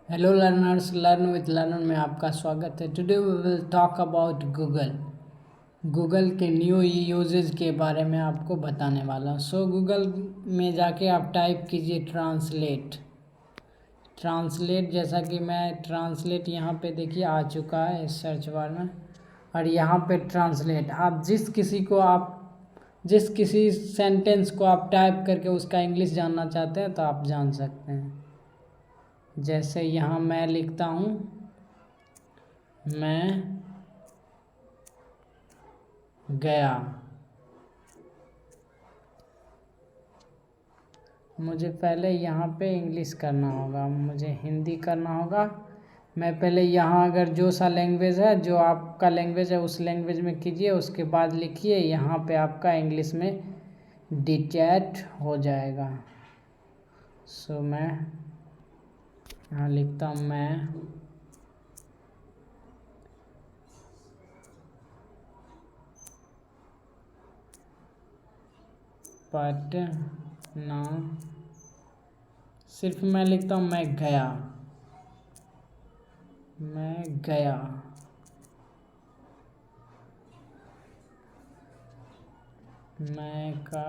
Hello learners, learn with learner में आपका स्वागत है। Today we will talk about Google के न्यू यूजेज के बारे में आपको बताने वाला हूँ। सो गूगल में जाके आप टाइप कीजिए ट्रांसलेट। जैसा कि मैं ट्रांसलेट यहाँ पे देखिए आ चुका है इस सर्च बार में, और यहाँ पे ट्रांसलेट आप जिस किसी सेंटेंस को आप टाइप करके उसका इंग्लिश जानना चाहते हैं तो आप जान सकते हैं। जैसे यहाँ मैं लिखता हूँ, मैं गया। मुझे पहले यहाँ पे इंग्लिश करना होगा, मुझे हिंदी करना होगा। मैं पहले यहाँ अगर जो सा लैंग्वेज है, जो आपका लैंग्वेज है उस लैंग्वेज में कीजिए, उसके बाद लिखिए। यहाँ पे आपका इंग्लिश में डिटेक्ट हो जाएगा। सो मैं यहाँ लिखता हूँ, मैं पटना, सिर्फ मैं लिखता हूँ मैं गया। मैं का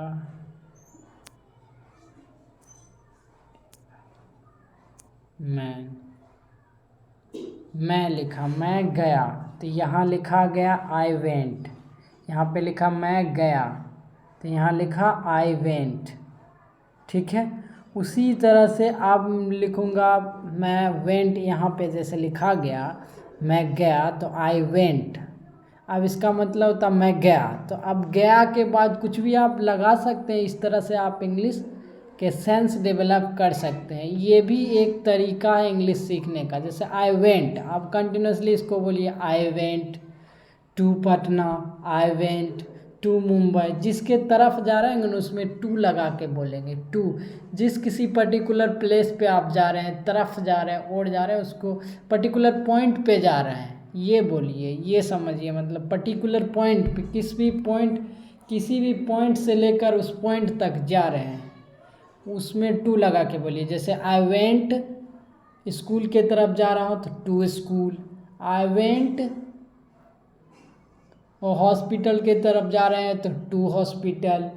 मैं लिखा, मैं गया, तो यहाँ लिखा गया आई वेंट। यहाँ पे लिखा मैं गया, तो यहाँ लिखा आई वेंट। ठीक है, उसी तरह से आप लिखूँगा मैं वेंट। यहाँ पे जैसे लिखा गया मैं गया, तो आई वेंट। अब इसका मतलब होता मैं गया। तो अब गया के बाद कुछ भी आप लगा सकते हैं। इस तरह से आप इंग्लिश के सेंस डेवलप कर सकते हैं। ये भी एक तरीका है इंग्लिश सीखने का। जैसे आई वेंट, आप कंटिन्यूसली इसको बोलिए, I went to Patna, I went to Mumbai. जिसके तरफ जा रहे हैं उसमें टू लगा के बोलेंगे। टू, जिस किसी पर्टिकुलर प्लेस पे आप जा रहे हैं, तरफ जा रहे हैं, ओर जा रहे हैं, उसको पर्टिकुलर पॉइंट पे जा रहे हैं, ये बोलिए, ये समझिए। मतलब पर्टिकुलर पॉइंट पे, किसी भी पॉइंट से लेकर उस पॉइंट तक जा रहे हैं, उसमें टू लगा के बोलिए। जैसे आई वेंट स्कूल के तरफ जा रहा हूँ तो टू स्कूल। आई वेंट और हॉस्पिटल के तरफ जा रहे हैं तो टू हॉस्पिटल।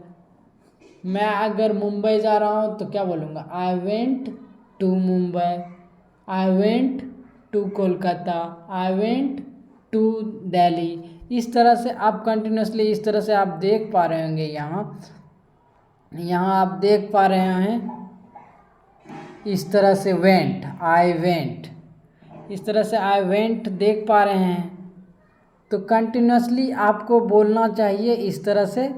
मैं अगर मुंबई जा रहा हूँ तो क्या बोलूँगा, I went to Mumbai, I went to Kolkata, I went to Delhi. इस तरह से आप कंटिन्यूसली, इस तरह से आप देख पा रहे होंगे। यहाँ आप देख पा रहे हैं इस तरह से वेंट, आई वेंट, इस तरह से आई वेंट देख पा रहे हैं। तो कंटिन्यूसली आपको बोलना चाहिए इस तरह से,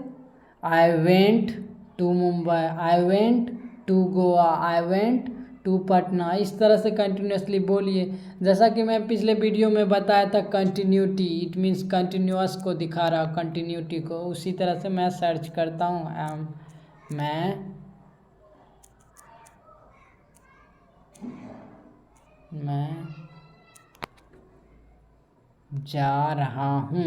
I went to Mumbai, I went to Goa, I went to Patna. इस तरह से कंटिन्यूसली बोलिए। जैसा कि मैं पिछले वीडियो में बताया था, कंटिन्यूटी, इट मीन्स कंटिन्यूअस को दिखा रहा, कंटिन्यूटी को। उसी तरह से मैं सर्च करता हूँ, मैं जा रहा हूँ।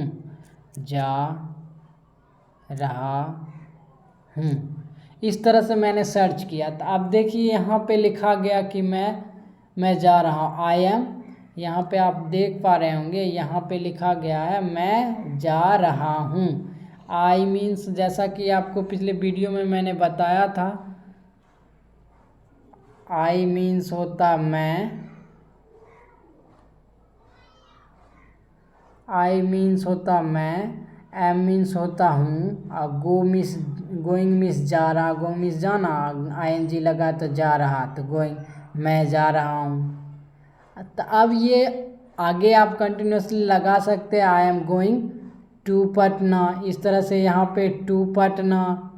इस तरह से मैंने सर्च किया। तो आप देखिए यहाँ पे लिखा गया कि मैं जा रहा हूँ, आई एम। यहाँ पे आप देख पा रहे होंगे, यहाँ पे लिखा गया है मैं जा रहा हूँ। आई मीन्स, जैसा कि आपको पिछले वीडियो में मैंने बताया था, आई मीन्स होता मैं, आई मीन्स होता मैं, एम मीन्स होता हूँ, और गोइंग मीन्स जा रहा, गो मीन्स जाना, ING लगा तो जा रहा, तो गोइंग, मैं जा रहा हूँ। तो अब ये आगे आप कंटिन्यूसली लगा सकते हैं, I am going to Patna. इस तरह से यहाँ पे to Patna,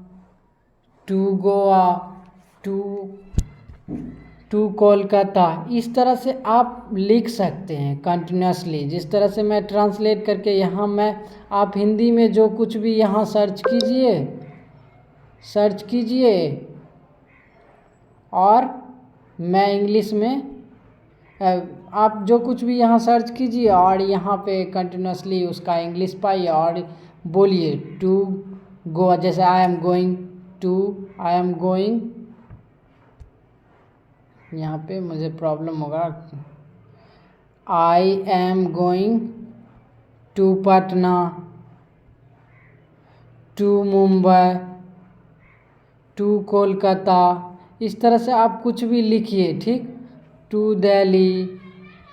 to Goa, to Kolkata. इस तरह से आप लिख सकते हैं कंटिन्यूसली। जिस तरह से मैं ट्रांसलेट करके यहाँ आप हिंदी में जो कुछ भी यहाँ सर्च कीजिए, और मैं इंग्लिश में, आप जो कुछ भी यहाँ सर्च कीजिए और यहाँ पे कंटिन्यूसली उसका इंग्लिश पाइए और बोलिए टू गोवा। जैसे आई एम गोइंग यहाँ पे मुझे प्रॉब्लम होगा। I am going to Patna, to Mumbai, to Kolkata. इस तरह से आप कुछ भी लिखिए, ठीक। टू दिल्ली,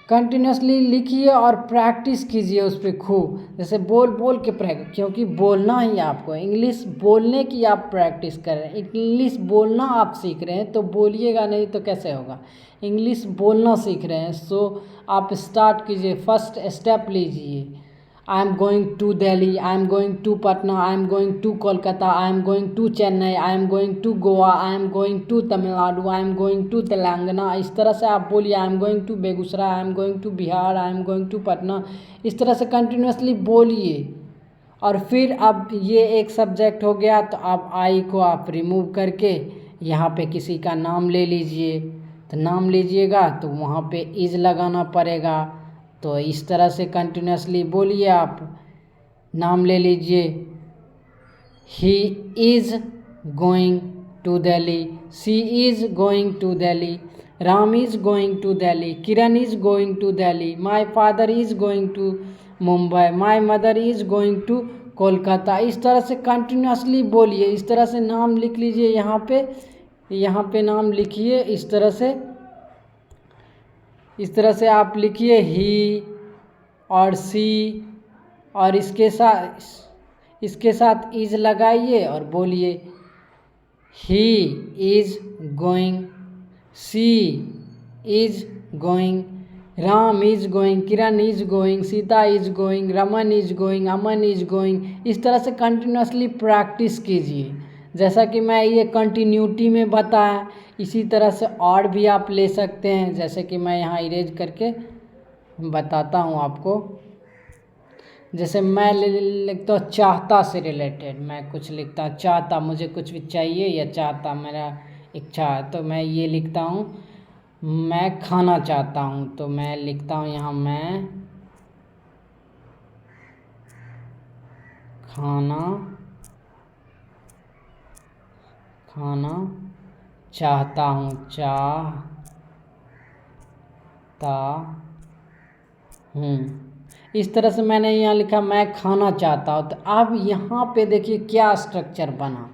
कंटिन्यूसली लिखिए और प्रैक्टिस कीजिए उस पर खूब, जैसे बोल बोल के प्रैक्टिस, क्योंकि बोलना ही आपको इंग्लिश बोलने की आप प्रैक्टिस कर रहे हैं। इंग्लिश बोलना आप सीख रहे हैं तो बोलिएगा नहीं तो कैसे होगा। इंग्लिश बोलना सीख रहे हैं, सो आप स्टार्ट कीजिए, फर्स्ट स्टेप लीजिए। I am going to Delhi, I am going to Patna, I am going to Kolkata, I am going to Chennai, I am going to Goa, I am going to Tamil Nadu, I am going to Telangana. इस तरह से आप बोलिए। I am going to Begusarai, I am going to Bihar, I am going to Patna. इस तरह से continuously बोलिए। और फिर अब ये एक सब्जेक्ट हो गया, तो आप आई को आप रिमूव करके यहाँ पे किसी का नाम ले लीजिए। तो नाम लीजिएगा तो वहाँ पे इज लगाना पड़ेगा। तो इस तरह से कंटिन्यूसली बोलिए। आप नाम ले लीजिए। He is going to Delhi, she is going to Delhi, Ram is going to Delhi, Kiran is going to Delhi, my father is going to Mumbai, my mother is going to Kolkata. इस तरह से कंटिन्यूसली बोलिए। इस तरह से नाम लिख लीजिए। यहाँ पे नाम लिखिए। इस तरह से आप लिखिए ही और सी, और इसके साथ इज लगाइए और बोलिए। He is going, she is going, Ram is going, Kiran is going, Sita is going, Raman is going, Aman is going. इस तरह से कंटिन्यूसली प्रैक्टिस कीजिए। जैसा कि मैं ये कंटिन्यूटी में बताया, इसी तरह से और भी आप ले सकते हैं। जैसे कि मैं यहाँ इरेज करके बताता हूँ आपको। जैसे मैं लिखता हूँ चाहता से रिलेटेड, मैं कुछ लिखता हूँ चाहता, मुझे कुछ भी चाहिए या चाहता, मेरा इच्छा है, तो मैं ये लिखता हूँ मैं खाना चाहता हूँ। तो मैं लिखता हूँ यहाँ मैं खाना चाहता हूँ, इस तरह से मैंने यहाँ लिखा मैं खाना चाहता हूँ। तो अब यहाँ पे देखिए क्या स्ट्रक्चर बना,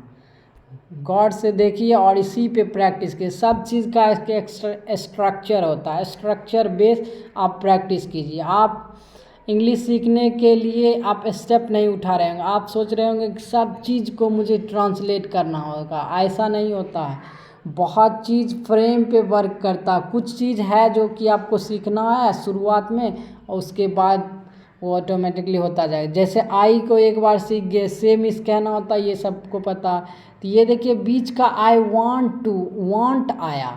गौर से देखिए और इसी पे प्रैक्टिस कीजिए। सब चीज़ का इसके स्ट्रक्चर होता है, स्ट्रक्चर बेस आप प्रैक्टिस कीजिए। आप इंग्लिश सीखने के लिए आप स्टेप नहीं उठा रहे होंगे, आप सोच रहे होंगे कि सब चीज़ को मुझे ट्रांसलेट करना होगा। ऐसा नहीं होता है, बहुत चीज़ फ्रेम पे वर्क करता है। कुछ चीज़ है जो कि आपको सीखना है शुरुआत में, और उसके बाद वो ऑटोमेटिकली होता जाएगा। जैसे आई को एक बार सीख गए, सेम इस कहना होता है, ये सबको पता। तो ये देखिए बीच का आई वांट टू, वांट आया,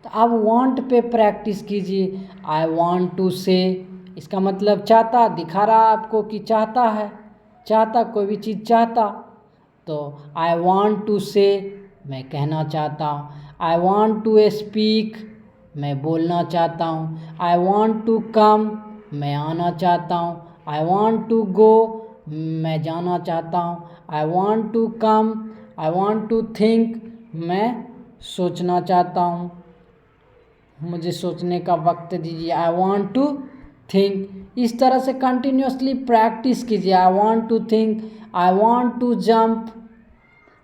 तो आप वांट पे प्रैक्टिस कीजिए। आई वांट टू से, इसका मतलब चाहता, दिखा रहा आपको कि चाहता है, चाहता कोई भी चीज़ चाहता। तो आई वांट टू से, मैं कहना चाहता हूँ। आई वांट टू स्पीक, मैं बोलना चाहता हूँ। आई वांट टू कम, मैं आना चाहता हूँ। आई वांट टू गो, मैं जाना चाहता हूँ। I want to come, I want to think, मैं सोचना चाहता हूँ, मुझे सोचने का वक्त दीजिए। I want to think. इस तरह से कंटिन्यूसली प्रैक्टिस कीजिए। I want to think, I want to jump,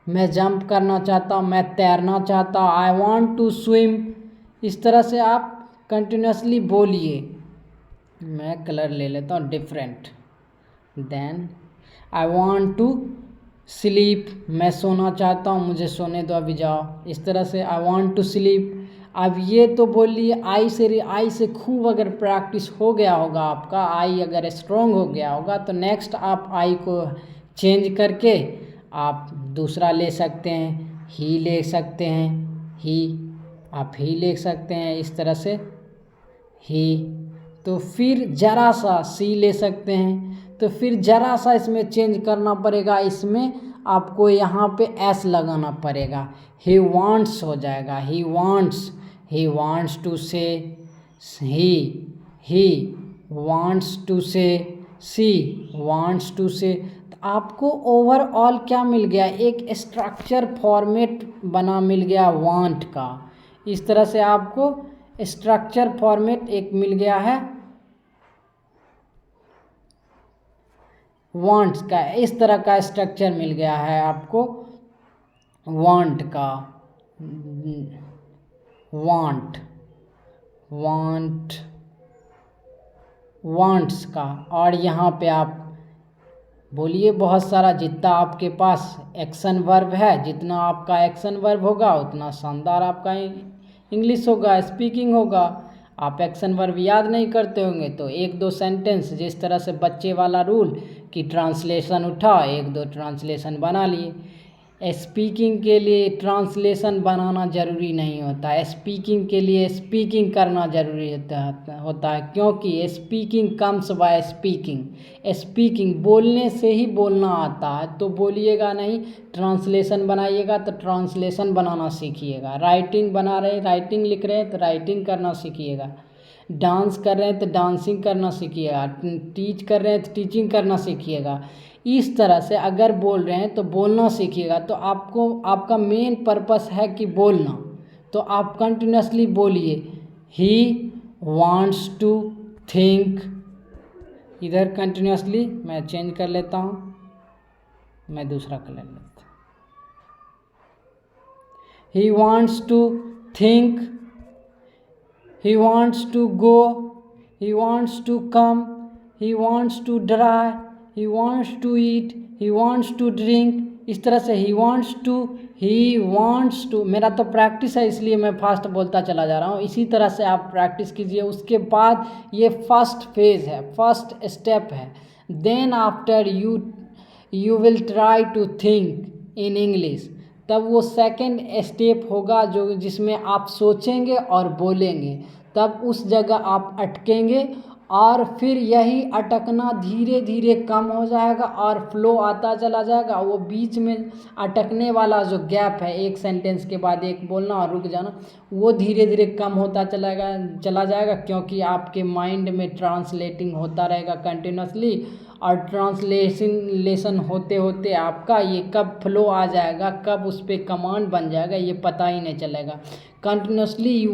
मैं जंप करना चाहता हूँ, मैं तैरना चाहता हूँ। I want to swim. इस तरह से आप कंटिन्यूसली बोलिए। मैं कलर ले लेता हूँ different. Then I want to sleep, मैं सोना चाहता हूँ, मुझे सोने दो, अभी जाओ। इस तरह से आई वांट टू स्लीप। अब ये तो बोलिए आई से खूब अगर प्रैक्टिस हो गया होगा आपका, आई अगर स्ट्रॉन्ग हो गया होगा, तो नेक्स्ट आप आई को चेंज करके आप दूसरा ले सकते हैं। ही ले सकते हैं, ही, आप ही ले सकते हैं इस तरह से, ही। तो फिर जरा सा सी ले सकते हैं, तो फिर जरा सा इसमें चेंज करना पड़ेगा। इसमें आपको यहाँ पे एस लगाना पड़ेगा, ही वांट्स हो जाएगा, ही वांट्स टू से, ही वांट्स टू से, सी वांट्स टू से। तो आपको ओवरऑल क्या मिल गया, एक स्ट्रक्चर फॉर्मेट बना मिल गया वांट का। इस तरह से आपको स्ट्रक्चर फॉर्मेट एक मिल गया है वांट्स का, इस तरह का स्ट्रक्चर मिल गया है आपको वांट का, वांट वांट्स का। और यहाँ पे आप बोलिए बहुत सारा, जितना आपके पास एक्शन वर्ब है, जितना आपका एक्शन वर्ब होगा उतना शानदार आपका इंग्लिश होगा, स्पीकिंग होगा। आप एक्शन वर्ब याद नहीं करते होंगे तो एक दो सेंटेंस, जिस तरह से बच्चे वाला रूल कि ट्रांसलेशन उठा, एक दो ट्रांसलेशन बना लिए। स्पीकिंग के लिए ट्रांसलेशन बनाना ज़रूरी नहीं होता, स्पीकिंग के लिए स्पीकिंग करना ज़रूरी होता है, क्योंकि स्पीकिंग कम्स बाय स्पीकिंग बोलने से ही बोलना आता है। तो बोलिएगा नहीं, ट्रांसलेशन बनाइएगा तो ट्रांसलेशन बनाना सीखिएगा। राइटिंग बना रहे, राइटिंग लिख रहे हैं तो राइटिंग करना सीखिएगा। डांस कर रहे हैं तो डांसिंग करना सीखिएगा। टीच कर रहे हैं तो टीचिंग करना सीखिएगा। इस तरह से अगर बोल रहे हैं तो बोलना सीखिएगा। तो आपको, आपका मेन पर्पस है कि बोलना, तो आप कंटिन्यूसली बोलिए। ही वांट्स टू थिंक, इधर कंटिन्यूसली मैं चेंज कर लेता हूँ, मैं दूसरा कलर लेता हूँ। He wants to think, he wants to go, he wants to come, he wants to drive, he wants to eat, he wants to drink। इस तरह से he wants to, मेरा तो प्रैक्टिस है इसलिए मैं फास्ट बोलता चला जा रहा हूँ। इसी तरह से आप प्रैक्टिस कीजिए। उसके बाद ये फर्स्ट फेज है, फर्स्ट स्टेप है। Then after you will try to think in English, तब वो सेकंड स्टेप होगा जो जिसमें आप सोचेंगे और बोलेंगे। तब उस जगह आप अटकेंगे और फिर यही अटकना धीरे धीरे कम हो जाएगा और फ्लो आता चला जाएगा। वो बीच में अटकने वाला जो गैप है, एक सेंटेंस के बाद एक बोलना और रुक जाना, वो धीरे धीरे कम होता चला जाएगा, क्योंकि आपके माइंड में ट्रांसलेटिंग होता रहेगा कंटिन्यूसली। और ट्रांसलेशन होते होते आपका ये कब फ्लो आ जाएगा, कब उस पर कमांड बन जाएगा, ये पता ही नहीं चलेगा। Continuously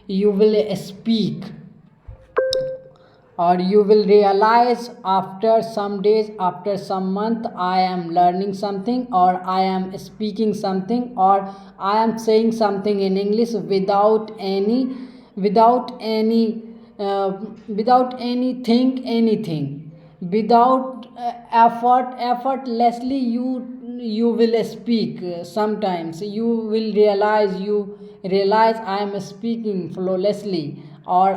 you will speak or you will realize after some days, after some month, I am learning something or I am speaking something or I am saying something in English without anything, without effortlessly you will speak. Sometimes you will realize I am speaking flawlessly, or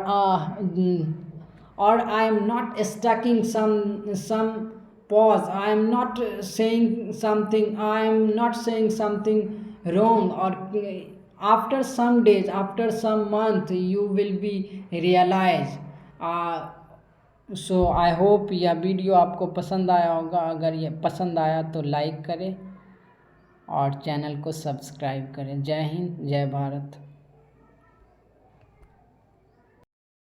I am not stucking some pause, I am not saying something, I am not saying something wrong, or after some days, after some month you will be realize। So I hope यह video आपको पसंद आया होगा। अगर ये पसंद आया तो लाइक करें और चैनल को सब्सक्राइब करें। जय हिंद, जय भारत।